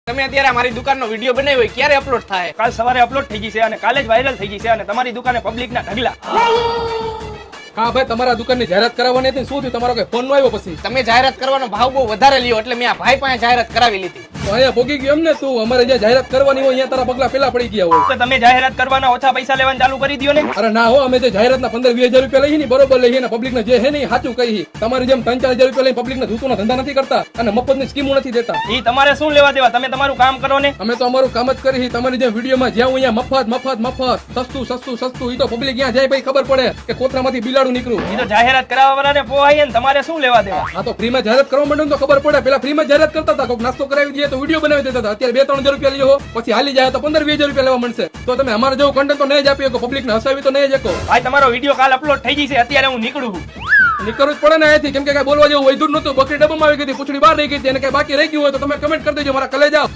તમે અત્યારે અમારી દુકાનનો વિડીયો બનાવ્યો હોય ક્યારે અપલોડ થાય? કાલ સવારે અપલોડ થઈ જશે અને કાલે જ વાયરલ થઈ જશે અને તમારી દુકાને પબ્લિકના ઢગલા. હા ભાઈ, તમારા દુકાનની જાહેરાત કરાવવાની હતી, શું થયું? તમારો કઈ ફોન નો આવ્યો? પછી તમે જાહેરાત કરવાનો ભાવ બહુ વધારે લ્યો એટલે મેં આ ભાઈ પાસે જાહેરાત કરાવી લીધી. તો અહીંયા ભોગી ગયો એમ ને તું? અમારે જ્યાં જાહેરાત કરવાની હોય અહીંયા તારા પગલા પેલા પડી ગયા હોય. તો તમે જાહેરાત કરવાના ઓછા પૈસા લેવાનું ચાલુ કરી દો ને. અરે ના હો, અમે જે જાહેરાતના 15-20 હજાર રૂપિયા લઈએ ને બરોબર લઈએ ને પબ્લિક ને જે હે ને એ સાચું કહી. તમારી જેમ 3-4 હજાર રૂપિયા લઈને પબ્લિક ને ધૂતુના ધંધા નથી કરતા અને મફતની સ્કીમો નથી દેતા. ઈ તમારે શું લેવા દેવા? તમે તમારું કામ કરો ને. અમે તો અમારું કામ જ કરી. તમારી જેમ વિડીયોમાં જ્યાં હું અહીંયા મફત સસ્તું સસ્તું સસ્તું, ઈ તો પબ્લિક ત્યાં જાય ભાઈ ખબર પડે કે કોતરામાંથી બિલાડું નીકળ્યું. ઈ તો જાહેરાત કરાવવા વાળાને પોહાય ને, તમારે શું લેવા દેવા? આ તો ફ્રીમાં જાહેરાત કરવા માંડે તો ખબર પડે. પેલા ફ્રીમાં જાહેરાત કરતા હતા, કોઈક નાસ્તો કરાવી દઈએ તો વિડીયો બનાવી દેતા હતા. અત્યારે 2-3 હજાર રૂપિયા લ્યો, પછી હાલી જાય તો 15-20 હજાર રૂપિયા લેવા મળશે. તો તમે અમારે જેવું કન્ટેન્ટ તો નહીં જ આપી શકો, પબ્લિક ને હસાવી તો નહીં જ શકો. ભાઈ તમારો વિડીયો કાલ અપલોડ થઈ જશે, અત્યારે હું નીકળું છું. નીકળવું જ પડે ને અહીંયાથી, કેમ કે કઈ બોલવા જેવું વૈધું નતું. બકરી ડબ્બામાં આવી ગઈ હતી, પૂછડી બહાર રહી ગઈ હતી અને કઈ બાકી રહી ગયું હોય તો તમે કમેન્ટ કરી દેજો, મારા કલેજા